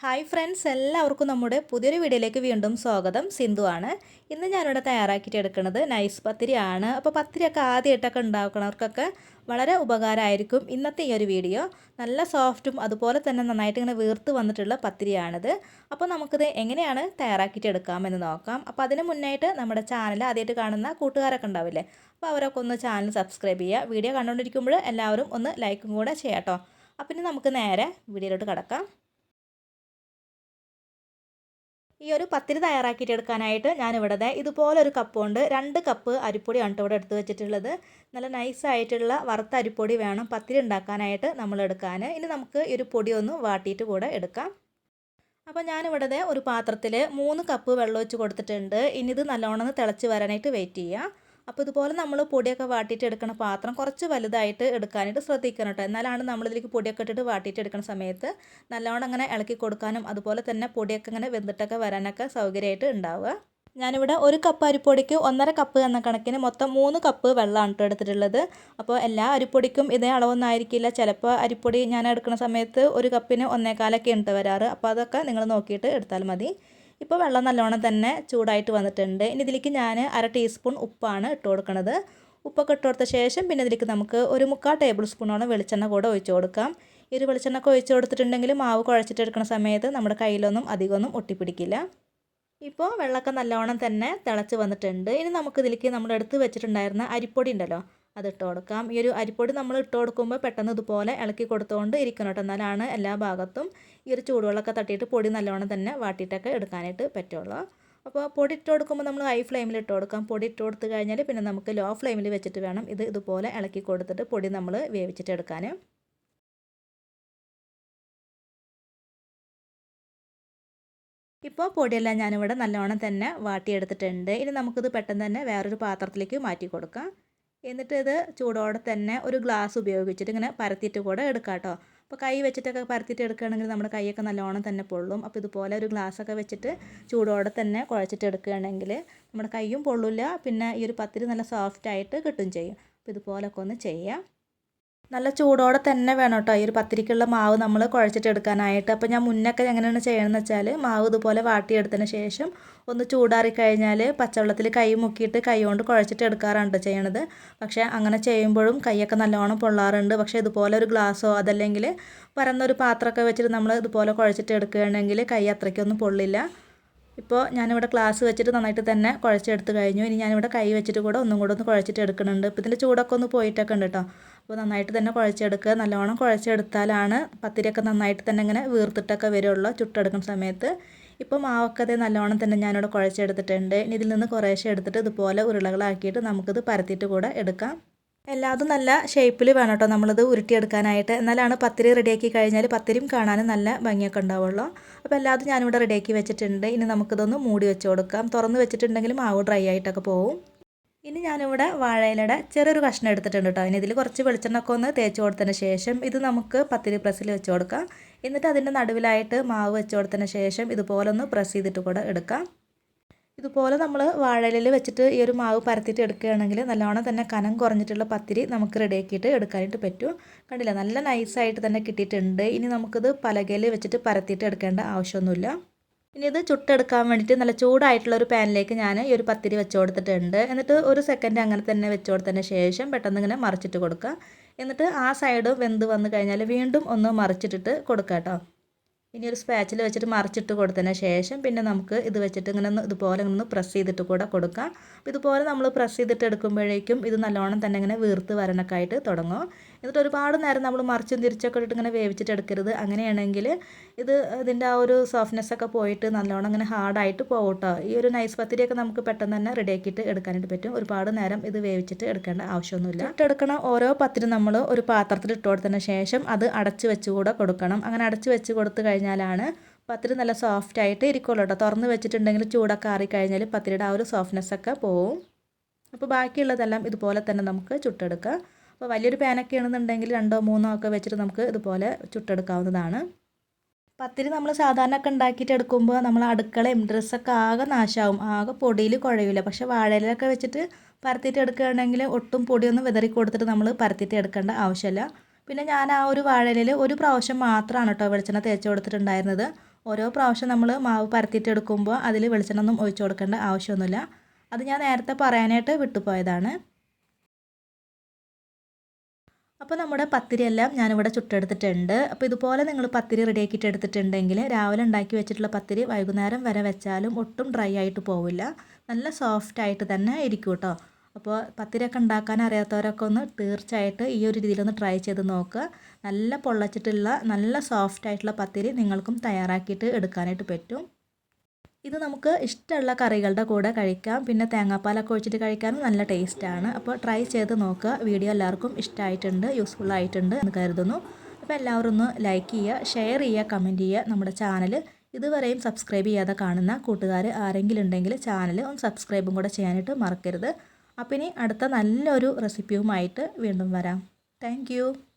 Hi friends, എല്ലാവർക്കും നമ്മുടെ പുതിയൊരു വീഡിയോയിലേക്ക് വീണ്ടും സ്വാഗതം. സിന്ധു ആണ്. ഇന്ന് ഞാനിവിടെ തയ്യാറാക്കിയിട്ട് എടുക്കുന്നത് നൈസ് പത്തിരിയാണ്. അപ്പോൾ പത്തിരിയൊക്കെ ആദ്യമായിട്ടൊക്കെ ഉണ്ടാക്കുന്നവർക്കൊക്കെ വളരെ ഉപകാരമായിരിക്കും ഇന്നത്തെ ഈ ഒരു വീഡിയോ. നല്ല സോഫ്റ്റും അതുപോലെ തന്നെ നന്നായിട്ട് ഇങ്ങനെ വീർത്ത് വന്നിട്ടുള്ള പത്തിരിയാണിത്. അപ്പോൾ നമുക്കിത് എങ്ങനെയാണ് തയ്യാറാക്കിയിട്ട് എടുക്കാമെന്ന് നോക്കാം. അപ്പോൾ അതിന് മുന്നായിട്ട് നമ്മുടെ ചാനൽ ആദ്യമായിട്ട് കാണുന്ന കൂട്ടുകാരൊക്കെ ഉണ്ടാവില്ലേ, അപ്പോൾ അവരൊക്കെ ഒന്ന് ചാനൽ സബ്സ്ക്രൈബ് ചെയ്യുക. വീഡിയോ കണ്ടുകൊണ്ടിരിക്കുമ്പോൾ എല്ലാവരും ഒന്ന് ലൈക്കും കൂടെ ചെയ്യാം കേട്ടോ. അപ്പോൾ ഇനി നമുക്ക് നേരെ വീഡിയോയിലോട്ട് കിടക്കാം. ഈ ഒരു പത്തിരി തയ്യാറാക്കിയിട്ട് എടുക്കാനായിട്ട് ഞാനിവിടെ ഇതുപോലൊരു കപ്പ് കൊണ്ട് 2 കപ്പ് അരിപ്പൊടിയാണ് ഇവിടെ എടുത്ത് വെച്ചിട്ടുള്ളത്. നല്ല നൈസായിട്ടുള്ള വറുത്ത അരിപ്പൊടി വേണം പത്തിരി ഉണ്ടാക്കാനായിട്ട് നമ്മൾ എടുക്കാൻ. ഇനി നമുക്ക് ഈ ഒരു പൊടി ഒന്ന് വാട്ടിയിട്ട് കൂടെ എടുക്കാം. അപ്പോൾ ഞാനിവിടെ ഒരു പാത്രത്തിൽ 3 കപ്പ് വെള്ളം ഒഴിച്ച് കൊടുത്തിട്ടുണ്ട്. ഇനി ഇത് നല്ലോണം തിളച്ച് വരാനായിട്ട് വെയിറ്റ് ചെയ്യാം. അപ്പോൾ ഇതുപോലെ നമ്മൾ പൊടിയൊക്കെ വാട്ടിയിട്ട് എടുക്കുന്ന പാത്രം കുറച്ച് വലുതായിട്ട് എടുക്കാനായിട്ട് ശ്രദ്ധിക്കണം കേട്ടോ. എന്നാലാണ് നമ്മളിതിലേക്ക് പൊടിയൊക്കെ ഇട്ടിട്ട് വാട്ടിയിട്ട് എടുക്കുന്ന സമയത്ത് നല്ലോണം അങ്ങനെ ഇളക്കി കൊടുക്കാനും അതുപോലെ തന്നെ പൊടിയൊക്കെ ഇങ്ങനെ വെന്തിട്ടൊക്കെ വരാനൊക്കെ സൗകര്യമായിട്ട് ഉണ്ടാവുക. ഞാനിവിടെ 1 കപ്പ് അരിപ്പൊടിക്ക് 1.5 കപ്പ് എന്ന കണക്കിന് മൊത്തം 3 കപ്പ് വെള്ളമാണ് കേട്ടോ എടുത്തിട്ടുള്ളത്. അപ്പോൾ എല്ലാ അരിപ്പൊടിക്കും ഇതേ അളവൊന്നും ആയിരിക്കില്ല. ചിലപ്പോൾ അരിപ്പൊടി ഞാൻ എടുക്കുന്ന സമയത്ത് 1 കപ്പിന് 1.25 ഉണ്ട് വരാറ്. അപ്പോൾ അതൊക്കെ നിങ്ങൾ നോക്കിയിട്ട് എടുത്താൽ മതി. ഇപ്പോൾ വെള്ളം നല്ലോണം തന്നെ ചൂടായിട്ട് വന്നിട്ടുണ്ട്. ഇനി ഇതിലേക്ക് ഞാൻ 1/2 ടീസ്പൂൺ ഉപ്പാണ് ഇട്ട് കൊടുക്കുന്നത്. ഉപ്പൊക്കെ ഇട്ട് കൊടുത്ത ശേഷം പിന്നെ ഇതിലേക്ക് നമുക്ക് 1/4 ടേബിൾ സ്പൂണോളം വെളിച്ചെണ്ണ കൂടെ ഒഴിച്ച് കൊടുക്കാം. ഈ ഒരു വെളിച്ചെണ്ണ ഒക്കെ ഒഴിച്ച് കൊടുത്തിട്ടുണ്ടെങ്കിൽ മാവ് കുഴച്ചിട്ട് എടുക്കുന്ന സമയത്ത് നമ്മുടെ കയ്യിലൊന്നും അധികമൊന്നും ഒട്ടിപ്പിടിക്കില്ല. ഇപ്പോൾ വെള്ളമൊക്കെ നല്ലോണം തന്നെ തിളച്ച് വന്നിട്ടുണ്ട്. ഇനി നമുക്ക് ഇതിലേക്ക് നമ്മൾ എടുത്ത് വെച്ചിട്ടുണ്ടായിരുന്ന അരിപ്പൊടി ഉണ്ടല്ലോ, അതിട്ട് കൊടുക്കാം. ഈ ഒരു അരിപ്പൊടി നമ്മൾ ഇട്ട് കൊടുക്കുമ്പോൾ പെട്ടെന്ന് ഇതുപോലെ ഇളക്കി കൊടുത്തുകൊണ്ട് ഇരിക്കണം കേട്ടോ. എന്നാലാണ് എല്ലാ ഭാഗത്തും ഈ ഒരു ചൂടുവെള്ളമൊക്കെ തട്ടിയിട്ട് പൊടി നല്ലോണം തന്നെ വാട്ടിയിട്ടൊക്കെ എടുക്കാനായിട്ട് പറ്റുള്ളൂ. അപ്പോൾ പൊടി ഇട്ട് കൊടുക്കുമ്പോൾ നമ്മൾ ഹൈ ഫ്ലെയിമിൽ ഇട്ട് കൊടുക്കാം. പൊടി ഇട്ട് കൊടുത്ത് കഴിഞ്ഞാൽ പിന്നെ നമുക്ക് ലോ ഫ്ലെയിമിൽ വെച്ചിട്ട് വേണം ഇത് ഇതുപോലെ ഇളക്കി കൊടുത്തിട്ട് പൊടി നമ്മൾ വേവിച്ചിട്ട് എടുക്കാൻ. ഇപ്പോൾ പൊടിയെല്ലാം ഞാനിവിടെ നല്ലോണം തന്നെ വാട്ടിയെടുത്തിട്ടുണ്ട്. ഇനി നമുക്കിത് പെട്ടെന്ന് തന്നെ വേറൊരു പാത്രത്തിലേക്ക് മാറ്റി കൊടുക്കാം. എന്നിട്ട് ഇത് ചൂടോടെ തന്നെ ഒരു ഗ്ലാസ് ഉപയോഗിച്ചിട്ട് ഇങ്ങനെ പരത്തിയിട്ട് കൂടെ എടുക്കാം കേട്ടോ. അപ്പോൾ കൈ വെച്ചിട്ടൊക്കെ പരത്തിയിട്ട് എടുക്കുകയാണെങ്കിൽ നമ്മുടെ കൈയൊക്കെ നല്ലോണം തന്നെ പൊള്ളും. അപ്പോൾ ഇതുപോലെ ഒരു ഗ്ലാസ്സൊക്കെ വെച്ചിട്ട് ചൂടോടെ തന്നെ കുഴച്ചിട്ട് എടുക്കുകയാണെങ്കിൽ നമ്മുടെ കൈയും പൊള്ളില്ല. പിന്നെ ഈ ഒരു പത്തിരി നല്ല സോഫ്റ്റായിട്ട് കിട്ടും ചെയ്യും. അപ്പോൾ ഇതുപോലൊക്കെ ഒന്ന് ചെയ്യാം. നല്ല ചൂടോടെ തന്നെ വേണം കേട്ടോ ഈ ഒരു പത്തിരിക്കുള്ള മാവ് നമ്മൾ കുഴച്ചിട്ട് എടുക്കാനായിട്ട്. അപ്പോൾ ഞാൻ മുന്നൊക്കെ എങ്ങനെയാണ് ചെയ്യണമെന്ന് വെച്ചാൽ മാവ് ഇതുപോലെ വാട്ടിയെടുത്തതിന് ശേഷം ഒന്ന് ചൂടാറി കഴിഞ്ഞാൽ പച്ചവെള്ളത്തിൽ കൈ മുക്കിയിട്ട് കൈ കൊണ്ട് കുഴച്ചിട്ട് എടുക്കാറാണ് ചെയ്യണത്. പക്ഷേ അങ്ങനെ ചെയ്യുമ്പോഴും കൈയൊക്കെ നല്ലോണം പൊള്ളാറുണ്ട്. പക്ഷേ ഇതുപോലെ ഒരു ഗ്ലാസ്സോ അതല്ലെങ്കിൽ പരന്നൊരു പാത്രമൊക്കെ വെച്ചിട്ട് നമ്മൾ ഇതുപോലെ കുഴച്ചിട്ട് എടുക്കുകയാണെങ്കിൽ കൈ അത്രയ്ക്കൊന്നും പൊള്ളില്ല. ഇപ്പോൾ ഞാനിവിടെ ഗ്ലാസ് വെച്ചിട്ട് നന്നായിട്ട് തന്നെ കുഴച്ചെടുത്ത് കഴിഞ്ഞു. ഇനി ഞാനിവിടെ കൈ വെച്ചിട്ട് കൂടെ ഒന്നും കൂടെ ഒന്ന് കുഴച്ചിട്ട് എടുക്കുന്നുണ്ട്. ഇപ്പോൾ ഇതിൻ്റെ ചൂടൊക്കെ ഒന്ന് പോയിട്ടൊക്കെ ഉണ്ട് കേട്ടോ. അപ്പോൾ നന്നായിട്ട് തന്നെ കുഴച്ചെടുക്കുക. നല്ലോണം കുഴച്ചെടുത്താലാണ് പത്തിരിയൊക്കെ നന്നായിട്ട് തന്നെ ഇങ്ങനെ വീർത്തിട്ടൊക്കെ വരുള്ളൂ ചുട്ടെടുക്കുന്ന സമയത്ത്. ഇപ്പോൾ മാവൊക്കെ അതേ നല്ലോണം തന്നെ ഞാനിവിടെ കുഴച്ചെടുത്തിട്ടുണ്ട്. ഇനി ഇതിൽ നിന്ന് കുറേശ്ശെ എടുത്തിട്ട് ഇതുപോലെ ഉരുളകളാക്കിയിട്ട് നമുക്കിത് പരത്തിയിട്ട് കൂടെ എടുക്കാം. എല്ലാതും നല്ല ഷേപ്പിൽ വേണം കേട്ടോ നമ്മളിത് ഉരുട്ടിയെടുക്കാനായിട്ട്. എന്നാലാണ് പത്തിരി റെഡിയാക്കി കഴിഞ്ഞാൽ പത്തിരിയും കാണാനും നല്ല ഭംഗിയൊക്കെ ഉണ്ടാവുള്ളൂ. അപ്പോൾ എല്ലാതും ഞാനിവിടെ റെഡിയാക്കി വെച്ചിട്ടുണ്ട്. ഇനി നമുക്കിതൊന്ന് മൂടി വെച്ച് കൊടുക്കാം. തുറന്ന് വെച്ചിട്ടുണ്ടെങ്കിൽ മാവ് ഡ്രൈ ആയിട്ടൊക്കെ പോകും. ഇനി ഞാനിവിടെ വാഴയിലയുടെ ചെറിയൊരു കഷ്ണം എടുത്തിട്ടുണ്ട് കേട്ടോ. ഇനി ഇതിൽ കുറച്ച് വെളിച്ചെണ്ണയൊക്കെ ഒന്ന് തേച്ച് കൊടുത്തതിന് ശേഷം ഇത് നമുക്ക് പത്തിരി പ്രസ്സിൽ വെച്ച് കൊടുക്കാം. എന്നിട്ട് അതിൻ്റെ നടുവിലായിട്ട് മാവ് വെച്ച് കൊടുത്തതിന് ശേഷം ഇതുപോലെ ഒന്ന് പ്രസ് ചെയ്തിട്ട് കൂടെ എടുക്കാം. ഇതുപോലെ നമ്മൾ വാഴയിലയിൽ വെച്ചിട്ട് ഈ ഒരു മാവ് പരത്തിയിട്ട് എടുക്കുകയാണെങ്കിൽ നല്ലോണം തന്നെ കനം കുറഞ്ഞിട്ടുള്ള പത്തിരി നമുക്ക് റെഡിയാക്കിയിട്ട് എടുക്കാനായിട്ട് പറ്റും. കണ്ടില്ല, നല്ല നൈസായിട്ട് തന്നെ കിട്ടിയിട്ടുണ്ട്. ഇനി നമുക്കിത് പലകയിൽ വെച്ചിട്ട് പരത്തിയിട്ട് എടുക്കേണ്ട ആവശ്യമൊന്നുമില്ല. ഇനി ഇത് ചുട്ടെടുക്കാൻ വേണ്ടിയിട്ട് നല്ല ചൂടായിട്ടുള്ള ഒരു പാനിലേക്ക് ഞാൻ ഈ ഒരു പത്തിരി വെച്ച് കൊടുത്തിട്ടുണ്ട്. എന്നിട്ട് ഒരു സെക്കൻഡ് അങ്ങനെ തന്നെ വെച്ച് കൊടുത്തതിന് ശേഷം പെട്ടെന്ന് ഇങ്ങനെ മറിച്ചിട്ട് കൊടുക്കുക. എന്നിട്ട് ആ സൈഡ് വെന്ത് വന്നു കഴിഞ്ഞാൽ വീണ്ടും ഒന്ന് മറിച്ചിട്ടിട്ട് കൊടുക്കുക കേട്ടോ. ഇനി ഒരു സ്പാച്ചിൽ വെച്ചിട്ട് മറിച്ചിട്ട് കൊടുത്തതിന് ശേഷം പിന്നെ നമുക്ക് ഇത് വെച്ചിട്ട് ഇങ്ങനെ ഇതുപോലെ ഒന്ന് പ്രസ് ചെയ്തിട്ട് കൂടെ കൊടുക്കാം. അപ്പോൾ ഇതുപോലെ നമ്മൾ പ്രസ് ചെയ്തിട്ട് എടുക്കുമ്പോഴേക്കും ഇത് നല്ലോണം തന്നെ ഇങ്ങനെ വീർത്ത് വരാനൊക്കെ ആയിട്ട് തുടങ്ങും. എന്നിട്ട് ഒരുപാട് നേരം നമ്മൾ മറിച്ചും തിരിച്ചൊക്കെ ഇട്ടിട്ട് ഇങ്ങനെ വേവിച്ചിട്ട് എടുക്കരുത്. അങ്ങനെയാണെങ്കിൽ ഇതിൻ്റെ ആ ഒരു സോഫ്റ്റ്നെസ്സൊക്കെ പോയിട്ട് നല്ലോണം ഇങ്ങനെ ഹാർഡായിട്ട് പോകും കേട്ടോ. ഈ ഒരു നൈസ് പത്തിരിയൊക്കെ നമുക്ക് പെട്ടെന്ന് തന്നെ റെഡിയാക്കിയിട്ട് എടുക്കാനായിട്ട് പറ്റും. ഒരുപാട് നേരം ഇത് വേവിച്ചിട്ട് എടുക്കേണ്ട ആവശ്യമൊന്നുമില്ല. ഇട്ടെടുക്കണ ഓരോ പത്തിരി നമ്മൾ ഒരു പാത്രത്തിൽ ഇട്ട് കൊടുത്തതിന് ശേഷം അത് അടച്ച് വെച്ച് കൂടെ കൊടുക്കണം. അങ്ങനെ അടച്ച് വെച്ച് കൊടുത്ത് കഴിഞ്ഞാലാണ് പത്തിരി നല്ല സോഫ്റ്റായിട്ട് ഇരിക്കുള്ളൂ കേട്ടോ. തുറന്ന് വെച്ചിട്ടുണ്ടെങ്കിൽ ചൂടൊക്കെ ആറിക്കഴിഞ്ഞാൽ പത്തിരിയുടെ ആ ഒരു സോഫ്റ്റ്നെസ്സൊക്കെ പോവും. അപ്പോൾ ബാക്കിയുള്ളതെല്ലാം ഇതുപോലെ തന്നെ നമുക്ക് ചുട്ടെടുക്കാം. അപ്പോൾ വലിയൊരു പാനൊക്കെ ആണെന്നുണ്ടെങ്കിൽ 2 or 3 ഒക്കെ വെച്ചിട്ട് നമുക്ക് ഇതുപോലെ ചുട്ടെടുക്കാവുന്നതാണ്. പത്തിരി നമ്മൾ സാധാരണ ഒക്കെ ഉണ്ടാക്കിയിട്ട് എടുക്കുമ്പോൾ നമ്മൾ അടുക്കളയും ഡ്രസ്സൊക്കെ ആകെ നാശമാവും, ആകെ പൊടിയിൽ കുഴയില്ല. പക്ഷേ വാഴയിലൊക്കെ വെച്ചിട്ട് പരത്തിയിട്ട് എടുക്കുകയാണെങ്കിൽ ഒട്ടും പൊടിയൊന്നും വിതറി കൊടുത്തിട്ട് നമ്മൾ പരത്തിയിട്ട് എടുക്കേണ്ട ആവശ്യമില്ല. പിന്നെ ഞാൻ ആ ഒരു വാഴയിലയിൽ ഒരു പ്രാവശ്യം മാത്രമാണ് കേട്ടോ വെളിച്ചെണ്ണ തേച്ച് കൊടുത്തിട്ടുണ്ടായിരുന്നത്. ഓരോ പ്രാവശ്യം നമ്മൾ മാവ് പരത്തിയിട്ടെടുക്കുമ്പോൾ അതിൽ വെളിച്ചെണ്ണ ഒന്നും ഒഴിച്ചു കൊടുക്കേണ്ട ആവശ്യമൊന്നുമില്ല. അത് ഞാൻ നേരത്തെ പറയാനായിട്ട് വിട്ടുപോയതാണ്. അപ്പോൾ നമ്മുടെ പത്തിരിയെല്ലാം ഞാനിവിടെ ചുട്ടെടുത്തിട്ടുണ്ട്. അപ്പോൾ ഇതുപോലെ നിങ്ങൾ പത്തിരി റെഡിയാക്കിയിട്ട് എടുത്തിട്ടുണ്ടെങ്കിൽ രാവിലെ ഉണ്ടാക്കി വെച്ചിട്ടുള്ള പത്തിരി വൈകുന്നേരം വരെ വെച്ചാലും ഒട്ടും ഡ്രൈ ആയിട്ട് പോവില്ല. നല്ല സോഫ്റ്റായിട്ട് തന്നെ ഇരിക്കും കേട്ടോ. അപ്പോൾ പത്തിരിയൊക്കെ ഉണ്ടാക്കാൻ അറിയാത്തവരൊക്കെ ഒന്ന് തീർച്ചയായിട്ടും ഈ ഒരു രീതിയിലൊന്ന് ട്രൈ ചെയ്ത് നോക്കുക. നല്ല പൊള്ളച്ചിട്ടുള്ള നല്ല സോഫ്റ്റ് ആയിട്ടുള്ള പത്തിരി നിങ്ങൾക്കും തയ്യാറാക്കിയിട്ട് എടുക്കാനായിട്ട് പറ്റും. ഇത് നമുക്ക് ഇഷ്ടമുള്ള കറികളുടെ കൂടെ കഴിക്കാം. പിന്നെ തേങ്ങാപ്പാലൊക്കെ ഒഴിച്ചിട്ട് കഴിക്കാനും നല്ല ടേസ്റ്റാണ്. അപ്പോൾ ട്രൈ ചെയ്ത് നോക്കുക. വീഡിയോ എല്ലാവർക്കും ഇഷ്ടമായിട്ടുണ്ട്, യൂസ്ഫുൾ ആയിട്ടുണ്ട് എന്ന് കരുതുന്നു. അപ്പോൾ എല്ലാവരും ഒന്ന് ലൈക്ക് ചെയ്യുക, ഷെയർ ചെയ്യുക, കമൻറ്റ് ചെയ്യുക. നമ്മുടെ ചാനൽ ഇതുവരെയും സബ്സ്ക്രൈബ് ചെയ്യാതെ കാണുന്ന കൂട്ടുകാർ ആരെങ്കിലും ഉണ്ടെങ്കിൽ ചാനൽ ഒന്ന് സബ്സ്ക്രൈബും കൂടെ ചെയ്യാനായിട്ട് മറക്കരുത്. അപ്പോൾ ഇനി അടുത്ത നല്ലൊരു റെസിപ്പിയുമായിട്ട് വീണ്ടും വരാം. താങ്ക്